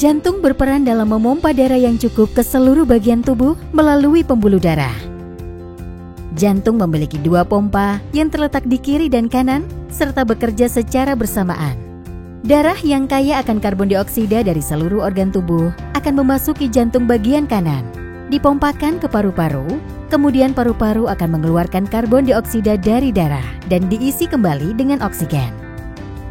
Jantung berperan dalam memompa darah yang cukup ke seluruh bagian tubuh melalui pembuluh darah. Jantung memiliki 2 pompa yang terletak di kiri dan kanan, serta bekerja secara bersamaan. Darah yang kaya akan karbon dioksida dari seluruh organ tubuh akan memasuki jantung bagian kanan, dipompakan ke paru-paru, kemudian paru-paru akan mengeluarkan karbon dioksida dari darah dan diisi kembali dengan oksigen.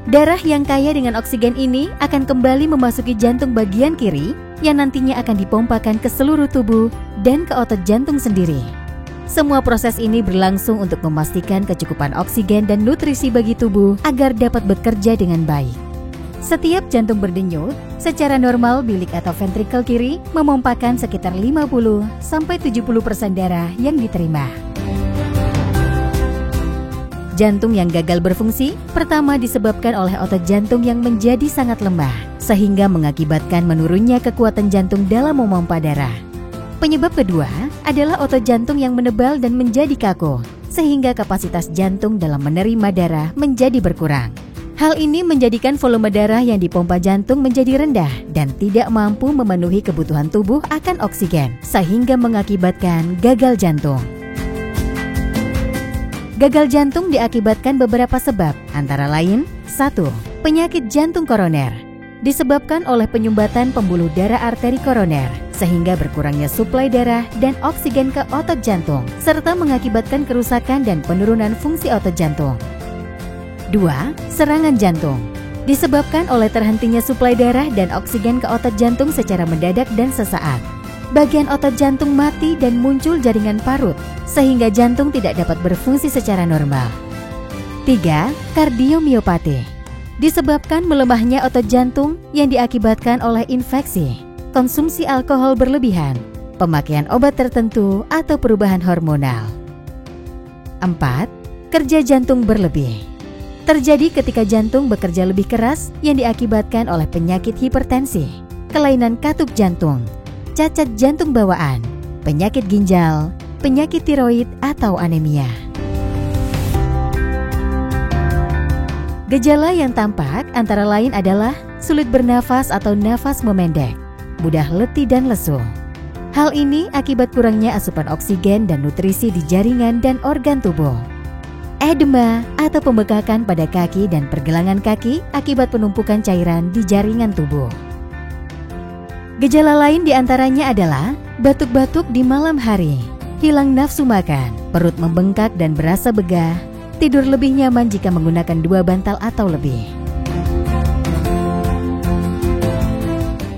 Darah yang kaya dengan oksigen ini akan kembali memasuki jantung bagian kiri yang nantinya akan dipompakan ke seluruh tubuh dan ke otot jantung sendiri. Semua proses ini berlangsung untuk memastikan kecukupan oksigen dan nutrisi bagi tubuh agar dapat bekerja dengan baik. Setiap jantung berdenyut, secara normal bilik atau ventrikel kiri memompakan sekitar 50-70% darah yang diterima. Jantung yang gagal berfungsi pertama disebabkan oleh otot jantung yang menjadi sangat lemah, sehingga mengakibatkan menurunnya kekuatan jantung dalam memompa darah. Penyebab kedua adalah otot jantung yang menebal dan menjadi kaku, sehingga kapasitas jantung dalam menerima darah menjadi berkurang. Hal ini menjadikan volume darah yang dipompa jantung menjadi rendah dan tidak mampu memenuhi kebutuhan tubuh akan oksigen, sehingga mengakibatkan gagal jantung. Gagal jantung diakibatkan beberapa sebab, antara lain 1. Penyakit jantung koroner, disebabkan oleh penyumbatan pembuluh darah arteri koroner, sehingga berkurangnya suplai darah dan oksigen ke otot jantung, serta mengakibatkan kerusakan dan penurunan fungsi otot jantung. 2. Serangan jantung, disebabkan oleh terhentinya suplai darah dan oksigen ke otot jantung secara mendadak dan sesaat. Bagian otot jantung mati dan muncul jaringan parut, sehingga jantung tidak dapat berfungsi secara normal. 3. Kardiomiopati, disebabkan melemahnya otot jantung yang diakibatkan oleh infeksi, konsumsi alkohol berlebihan, pemakaian obat tertentu, atau perubahan hormonal. 4. Kerja jantung berlebih, terjadi ketika jantung bekerja lebih keras yang diakibatkan oleh penyakit hipertensi, kelainan katup jantung, cacat jantung bawaan, penyakit ginjal, penyakit tiroid, atau anemia. Gejala yang tampak antara lain adalah sulit bernafas atau nafas memendek, mudah letih dan lesu. Hal ini akibat kurangnya asupan oksigen dan nutrisi di jaringan dan organ tubuh. Edema atau pembekakan pada kaki dan pergelangan kaki akibat penumpukan cairan di jaringan tubuh. Gejala lain diantaranya adalah batuk-batuk di malam hari, hilang nafsu makan, perut membengkak dan berasa begah, tidur lebih nyaman jika menggunakan 2 bantal atau lebih.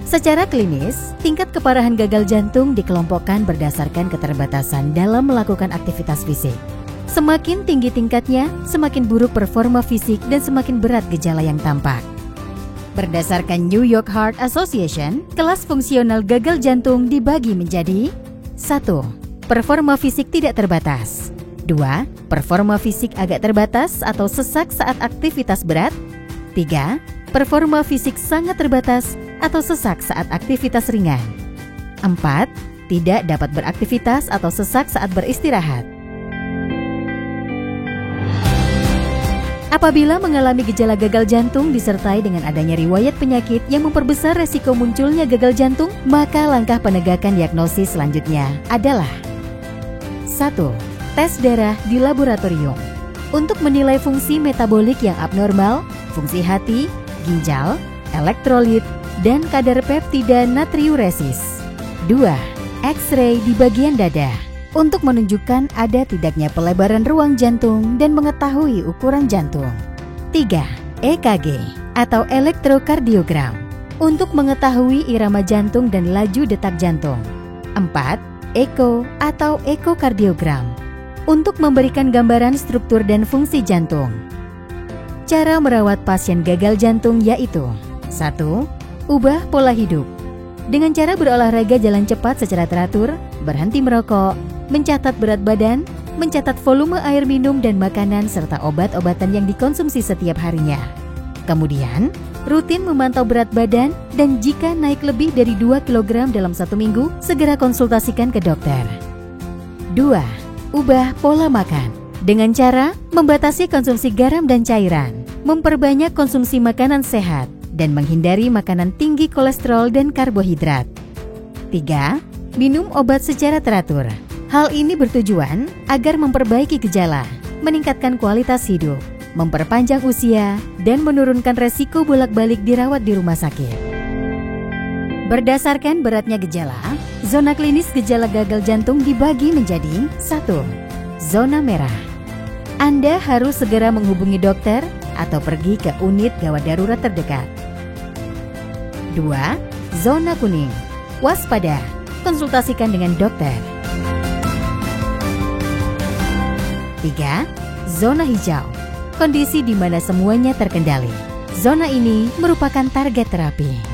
Secara klinis, tingkat keparahan gagal jantung dikelompokkan berdasarkan keterbatasan dalam melakukan aktivitas fisik. Semakin tinggi tingkatnya, semakin buruk performa fisik dan semakin berat gejala yang tampak. Berdasarkan New York Heart Association, kelas fungsional gagal jantung dibagi menjadi 1. Performa fisik tidak terbatas. 2. Performa fisik agak terbatas atau sesak saat aktivitas berat. 3. Performa fisik sangat terbatas atau sesak saat aktivitas ringan. 4. Tidak dapat beraktivitas atau sesak saat beristirahat. Apabila mengalami gejala gagal jantung disertai dengan adanya riwayat penyakit yang memperbesar resiko munculnya gagal jantung, maka langkah penegakan diagnosis selanjutnya adalah 1. Tes darah di laboratorium untuk menilai fungsi metabolik yang abnormal, fungsi hati, ginjal, elektrolit, dan kadar peptida natriuresis. 2. X-ray di bagian dada untuk menunjukkan ada tidaknya pelebaran ruang jantung dan mengetahui ukuran jantung. 3. EKG atau elektrokardiogram untuk mengetahui irama jantung dan laju detak jantung. 4. Eko atau ekokardiogram untuk memberikan gambaran struktur dan fungsi jantung. Cara merawat pasien gagal jantung yaitu 1. Ubah pola hidup dengan cara berolahraga jalan cepat secara teratur, berhenti merokok, mencatat berat badan, mencatat volume air minum dan makanan serta obat-obatan yang dikonsumsi setiap harinya. Kemudian, rutin memantau berat badan dan jika naik lebih dari 2 kg dalam 1 minggu, segera konsultasikan ke dokter. 2. Ubah pola makan dengan cara membatasi konsumsi garam dan cairan, memperbanyak konsumsi makanan sehat, dan menghindari makanan tinggi kolesterol dan karbohidrat. 3. Minum obat secara teratur. Hal ini bertujuan agar memperbaiki gejala, meningkatkan kualitas hidup, memperpanjang usia, dan menurunkan resiko bolak-balik dirawat di rumah sakit. Berdasarkan beratnya gejala, zona klinis gejala gagal jantung dibagi menjadi 1. Zona merah. Anda harus segera menghubungi dokter atau pergi ke unit gawat darurat terdekat. 2. Zona kuning. Waspada, konsultasikan dengan dokter. 3. Zona hijau. Kondisi di mana semuanya terkendali. Zona ini merupakan target terapi.